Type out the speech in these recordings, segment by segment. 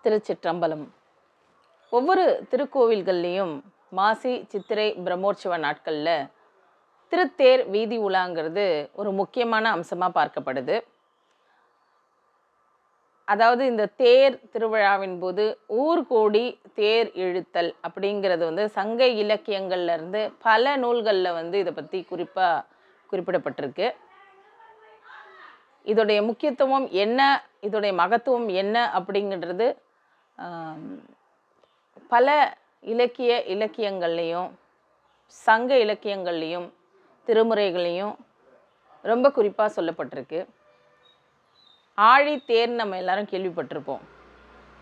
திருச்சிற்றம்பலம். ஒவ்வொரு திருக்கோவில்கள்லேயும் மாசி சித்திரை பிரம்மோற்சவ நாட்களில் திருத்தேர் வீதி உலாங்கிறது ஒரு முக்கியமான அம்சமாக பார்க்கப்படுது. அதாவது இந்த தேர் திருவிழாவின் போது ஊர் கோடி தேர் இழுத்தல் அப்படிங்கிறது சங்க இலக்கியங்கள்லேருந்து பல நூல்களில் இதை பற்றி குறிப்பிடப்பட்டிருக்கு. இதோடைய முக்கியத்துவம் என்ன, இதோடைய மகத்துவம் என்ன அப்படிங்கிறது பல இலக்கியங்கள்லேயும் சங்க இலக்கியங்கள்லேயும் திருமுறைகளையும் ரொம்ப குறிப்பாக சொல்லப்பட்டிருக்கு. ஆழித்தேர் நம்ம எல்லாரும் கேள்விப்பட்டிருப்போம்.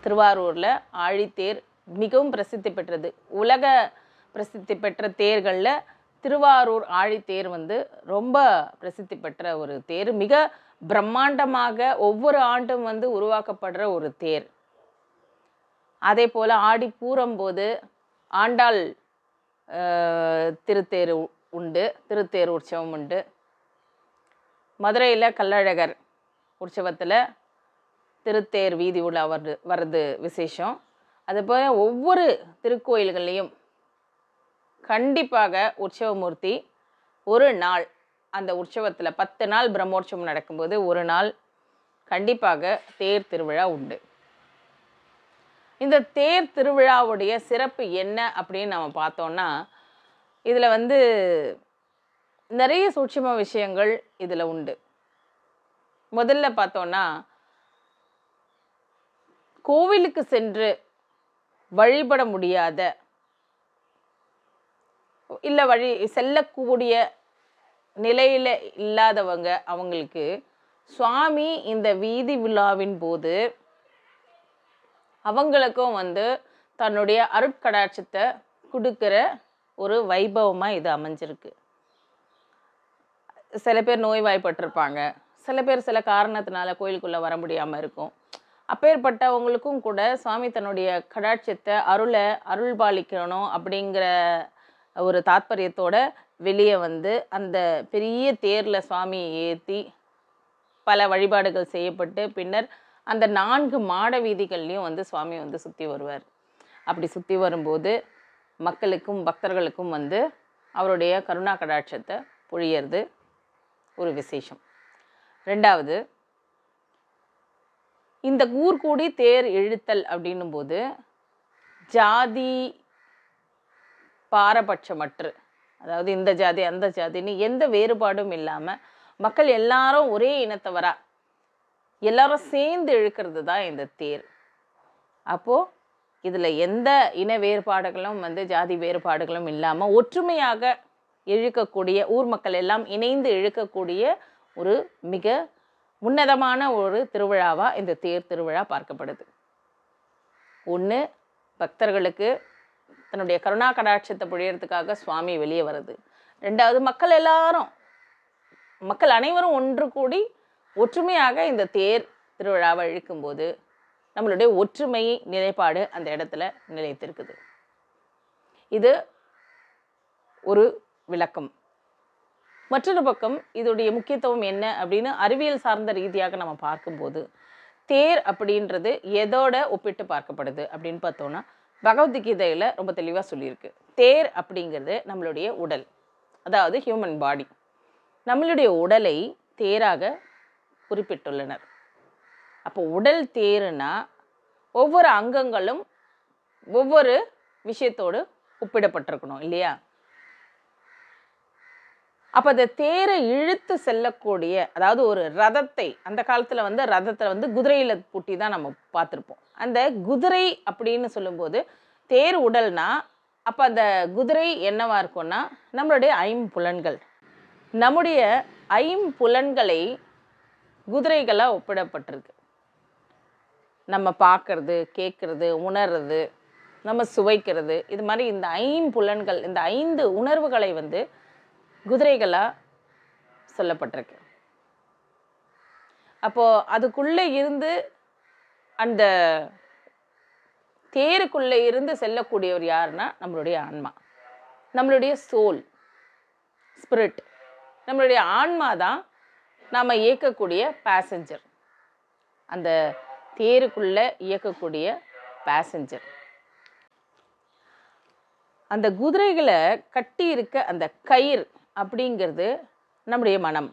திருவாரூரில் ஆழித்தேர் மிகவும் பிரசித்தி பெற்றது. உலக பிரசித்தி பெற்ற தேர்களில் திருவாரூர் ஆழித்தேர் ரொம்ப பிரசித்தி பெற்ற ஒரு தேர். மிக பிரம்மாண்டமாக ஒவ்வொரு ஆண்டும் உருவாக்கப்படுற ஒரு தேர். அதே போல் ஆடி பூரம்போது ஆண்டாள் திருத்தேர் உண்டு, திருத்தேர் உற்சவம் உண்டு. மதுரையில் கள்ளழகர் உற்சவத்தில் திருத்தேர் வீதி உலா வர்றது விசேஷம். அதுபோல் ஒவ்வொரு திருக்கோயில்கள்லேயும் கண்டிப்பாக உற்சவமூர்த்தி ஒரு நாள், அந்த உற்சவத்தில் 10 நாள் பிரம்மோற்சவம் நடக்கும்போது ஒரு நாள் கண்டிப்பாக தேர் திருவிழா உண்டு. இந்த தேர் திருவிழாவுடைய சிறப்பு என்ன அப்படின்னு நம்ம பார்த்தோன்னா, இதில் நிறைய சூட்சும விஷயங்கள் இதில் உண்டு. முதல்ல பார்த்தோன்னா, கோவிலுக்கு சென்று வழிபட முடியாத இல்லை செல்லக்கூடிய நிலையில் இல்லாதவங்க, அவங்களுக்கு சுவாமி இந்த வீதி விழாவின் போது அவங்களுக்கும் தன்னுடைய அருட்கடாட்சத்தை கொடுக்குற ஒரு வைபவமாக இது அமைஞ்சிருக்கு. சில பேர் நோய்வாய்ப்பட்டிருப்பாங்க, சில பேர் சில காரணத்தினால கோயிலுக்குள்ளே வர முடியாமல் இருக்கும். அப்பேற்பட்டவங்களுக்கும் கூட சுவாமி தன்னுடைய கடாட்சத்தை அருள்பாலிக்கணும் அப்படிங்கிற ஒரு தாத்பரியத்தோட வெளியே அந்த பெரிய தேரில் சுவாமியை ஏற்றி பல வழிபாடுகள் செய்யப்பட்டு பின்னர் அந்த 4 மாட வீதிகள்லையும் சுவாமி சுற்றி வருவார். அப்படி சுற்றி வரும்போது மக்களுக்கும் பக்தர்களுக்கும் அவருடைய கருணா கடாட்சத்தை பொழியறது ஒரு விசேஷம். ரெண்டாவது, இந்த ஊர் கூடி தேர் இழுத்தல் அப்படின்னும் போது ஜாதி பாரபட்சமற்று, அதாவது இந்த ஜாதி அந்த ஜாதின்னு எந்த வேறுபாடும் இல்லாமல் மக்கள் எல்லாரும் ஒரே இனத்தவரா எல்லாரும் சேர்ந்து இழுக்கிறது தான் இந்த தேர். அப்போது இதில் எந்த இன வேறுபாடுகளும் ஜாதி வேறுபாடுகளும் இல்லாமல் ஒற்றுமையாக இழுக்கக்கூடிய, ஊர் மக்கள் எல்லாம் இணைந்து இழுக்கக்கூடிய ஒரு மிக உன்னதமான ஒரு திருவிழாவாக இந்த தேர் திருவிழா பார்க்கப்படுது. ஒன்று, பக்தர்களுக்கு தன்னுடைய கருணா கடாட்சத்தை பொழியறதுக்காக சுவாமி வெளியே வருது. ரெண்டாவது, மக்கள் அனைவரும் ஒன்று கூடி ஒற்றுமையாக இந்த தேர் திருவிழாவை இழுக்கும்போது நம்மளுடைய ஒற்றுமை நிலைப்பாடு அந்த இடத்துல நிலைத்திருக்குது. இது ஒரு விளக்கம். மற்றொரு பக்கம் இதோடைய முக்கியத்துவம் என்ன அப்படின்னு அறிவியல் சார்ந்த ரீதியாக நம்ம பார்க்கும்போது, தேர் அப்படின்றது எதோட ஒப்பிட்டு பார்க்கப்படுது அப்படின்னு பார்த்தோன்னா, பகவத்கீதையில் ரொம்ப தெளிவாக சொல்லியிருக்கு. தேர் அப்படிங்கிறது நம்மளுடைய உடல், அதாவது ஹியூமன் பாடி. நம்மளுடைய உடலை தேராக குறிப்பிட்டுள்ளனர். அப்போ உடல் தேருனா ஒவ்வொரு அங்கங்களும் ஒவ்வொரு விஷயத்தோடு ஒப்பிடப்பட்டிருக்கணும் இல்லையா? அப்போ அந்த தேரை இழுத்து செல்லக்கூடிய, அதாவது ஒரு ரதத்தை, அந்த காலத்தில் ரதத்தை குதிரையில் பூட்டி தான் நம்ம பார்த்துருப்போம். அந்த குதிரை அப்படின்னு சொல்லும்போது தேர் உடல்னா, அப்போ அந்த குதிரை என்னவா இருக்கும்னா நம்மளுடைய 5 புலன்கள். நம்முடைய 5 புலன்களை குதிரைகளாக ஒப்பிடப்பட்டிருக்கு. நம்ம பார்க்கறது, கேட்குறது, உணர்றது, நம்ம சுவைக்கிறது, இது மாதிரி இந்த 5 புலன்கள், இந்த 5 உணர்வுகளை குதிரைகளாக சொல்லப்பட்டிருக்கு. அப்போது அதுக்குள்ளே இருந்து, அந்த தேருக்குள்ளே இருந்து செல்லக்கூடியவர் யாருன்னா நம்மளுடைய ஆன்மா, நம்மளுடைய சோல், ஸ்பிரிட். நம்மளுடைய ஆன்மா தான் நாம் இயக்கக்கூடிய பேசஞ்சர். அந்த தேருக்குள்ளே இயக்கக்கூடிய பேசஞ்சர். அந்த குதிரைகளை கட்டி இருக்க அந்த கயிறு அப்படிங்கிறது நம்முடைய மனம்.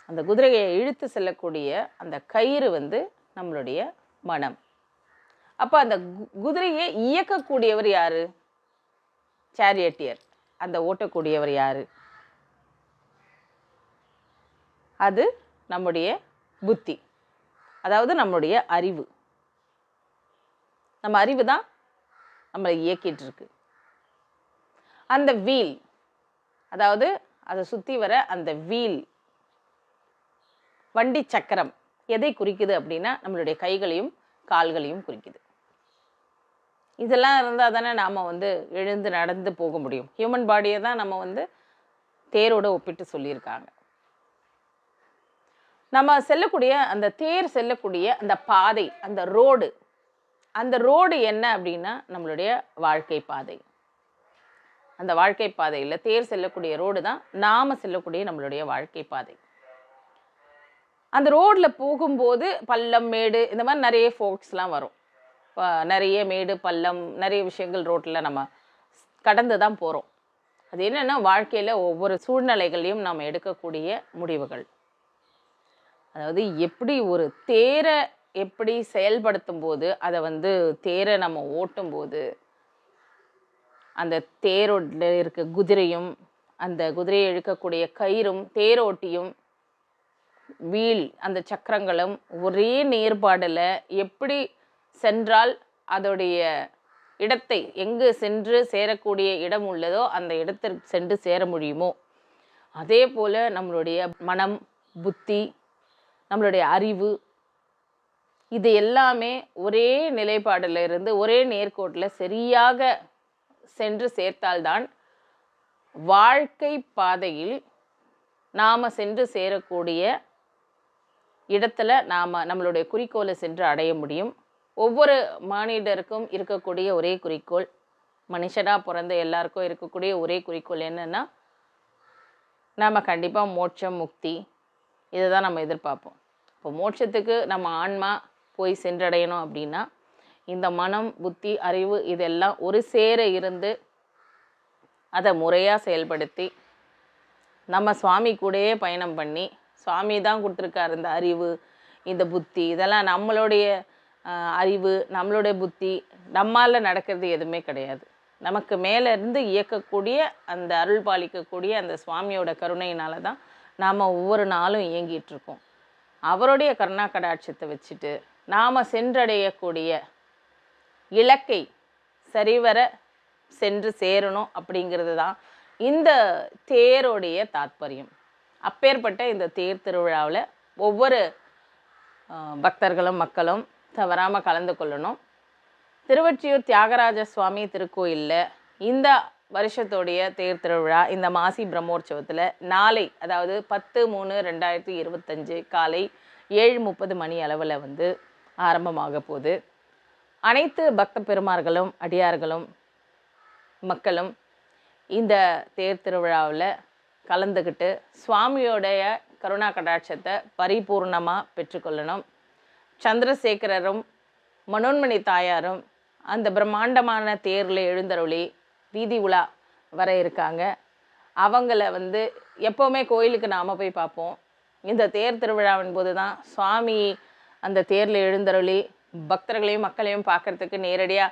அந்த குதிரையை இழுத்து செல்லக்கூடிய அந்த கயிறு வந்து நம்மளுடைய மனம். அப்போ அந்த குதிரையை இயக்கக்கூடியவர் யாரு? சேரியட்டியர். அந்த ஓட்டக்கூடியவர் யாரு? அது நம்முடைய புத்தி, அதாவது நம்முடைய அறிவு. நம்ம அறிவு தான் நம்மளை இயக்கிட்டு இருக்கு. அந்த வீல், அதாவது அதை சுற்றி வர அந்த வீல், வண்டி சக்கரம் எதை குறிக்குது அப்படின்னா நம்மளுடைய கைகளையும் கால்களையும் குறிக்குது. இதெல்லாம் இருந்தால் தானே நாம் வந்து எழுந்து நடந்து போக முடியும். ஹியூமன் பாடியை தான் நம்ம வந்து தேரோடு ஒப்பிட்டு சொல்லியிருக்காங்க. நம்ம செல்லக்கூடிய அந்த தேர் செல்லக்கூடிய அந்த பாதை, அந்த ரோடு என்ன அப்படின்னா நம்மளுடைய வாழ்க்கை பாதை. அந்த வாழ்க்கை பாதையில் தேர் செல்லக்கூடிய ரோடு தான் நாம் செல்லக்கூடிய நம்மளுடைய வாழ்க்கை பாதை. அந்த ரோடில் போகும்போது பள்ளம் மேடு இந்த மாதிரி நிறைய ஃபோர்க்ஸ்லாம் வரும். நிறைய மேடு பள்ளம் நிறைய விஷயங்கள் ரோட்டில் நம்ம கடந்து தான் போகிறோம். அது என்னென்னா வாழ்க்கையில் ஒவ்வொரு சூழ்நிலைகளையும் நாம் எடுக்கக்கூடிய முடிவுகள். அதாவது எப்படி ஒரு தேரை எப்படி செயல்படுத்தும் போது, அதை வந்து தேரை நம்ம ஓட்டும்போது அந்த தேரோட இருக்க குதிரையும் அந்த குதிரையை இழுக்கக்கூடிய கயிறும் தேரோட்டியும் வீல் அந்த சக்கரங்களும் ஒரே நேர்பாடில் எப்படி சென்றால் அதோடைய இடத்தை எங்கு சென்று சேரக்கூடிய இடம் உள்ளதோ அந்த இடத்திற்கு சென்று சேர முடியுமோ, அதே போல் நம்மளுடைய மனம், புத்தி, நம்மளுடைய அறிவு, இது எல்லாமே ஒரே நிலைப்பாடில் இருந்து ஒரே நேர்கோட்டில் சரியாக சென்று சேர்த்தால்தான் வாழ்க்கை பாதையில் நாம் சென்று சேரக்கூடிய இடத்துல நம்மளுடைய குறிக்கோளை சென்று அடைய முடியும். ஒவ்வொரு மானிடருக்கும் இருக்கக்கூடிய ஒரே குறிக்கோள், மனுஷனாக பிறந்த எல்லாருக்கும் இருக்கக்கூடிய ஒரே குறிக்கோள் என்னென்னா, நாம் கண்டிப்பாக மோட்சம், முக்தி, இதை தான் நம்ம எதிர்பார்ப்போம். இப்போ மோட்சத்துக்கு நம்ம ஆன்மா போய் சென்றடையணும் அப்படின்னா இந்த மனம், புத்தி, அறிவு இதெல்லாம் ஒரு சேர இருந்து அதை முறையாக செயல்படுத்தி நம்ம சுவாமி கூடயே பயணம் பண்ணி, சுவாமி தான் கொடுத்துருக்காரு இந்த அறிவு, இந்த புத்தி, இதெல்லாம் நம்மளுடைய அறிவு, நம்மளுடைய புத்தி, நம்மால் நடக்கிறது எதுவுமே கிடையாது. நமக்கு மேலே இருந்து இயக்கக்கூடிய அந்த அருள் பாலிக்கக்கூடிய அந்த சுவாமியோட கருணையினால தான் நாம் ஒவ்வொரு நாளும் இயங்கிட்டுருக்கோம். அவருடைய கருணா கடாட்சத்தை வச்சுட்டு நாம் சென்றடையக்கூடிய இலக்கை சரிவர சென்று சேரணும் அப்படிங்கிறது தான் இந்த தேரோடைய தாத்பரியம். அப்பேற்பட்ட இந்த தேர் திருவிழாவில் ஒவ்வொரு பக்தர்களும் மக்களும் தவறாமல் கலந்து கொள்ளணும். திருவொற்றியூர் தியாகராஜ சுவாமி திருக்கோயிலில் இந்த வருஷத்தோடைய தேர் திருவிழா இந்த மாசி பிரம்மோற்சவத்தில் நாளை, அதாவது 10/3/2025 காலை 7:30 மணி அளவில் வந்து ஆரம்பமாக போகுது. அனைத்து பக்த பெருமார்களும் அடியார்களும் மக்களும் இந்த தேர் திருவிழாவில் கலந்துக்கிட்டு சுவாமியோடைய கருணா கடாட்சத்தை பரிபூர்ணமாக பெற்றுக்கொள்ளணும். சந்திரசேகரரும் மனோன்மணி தாயாரும் அந்த பிரம்மாண்டமான தேரில் எழுந்தருளி வீதி உலா வர இருக்காங்க. அவங்கள வந்து எப்போவுமே கோயிலுக்கு நாம் போய் பார்ப்போம். இந்த தேர் திருவிழாவின் போது தான் சுவாமி அந்த தேரில் எழுந்தருளி பக்தர்களையும் மக்களையும் பார்க்குறதுக்கு நேரடியாக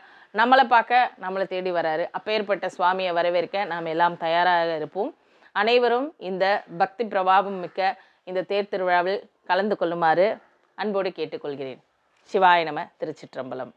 நம்மளை தேடி வராரு. அப்பேற்பட்ட சுவாமியை வரவேற்க நாம் எல்லாம் தயாராக இருப்போம். அனைவரும் இந்த பக்தி பிரபாவம் மிக்க இந்த தேர் திருவிழாவில் கலந்து கொள்ளுமாறு அன்போடு கேட்டுக்கொள்கிறேன். சிவாய நம. திருச்சிற்றம்பலம்.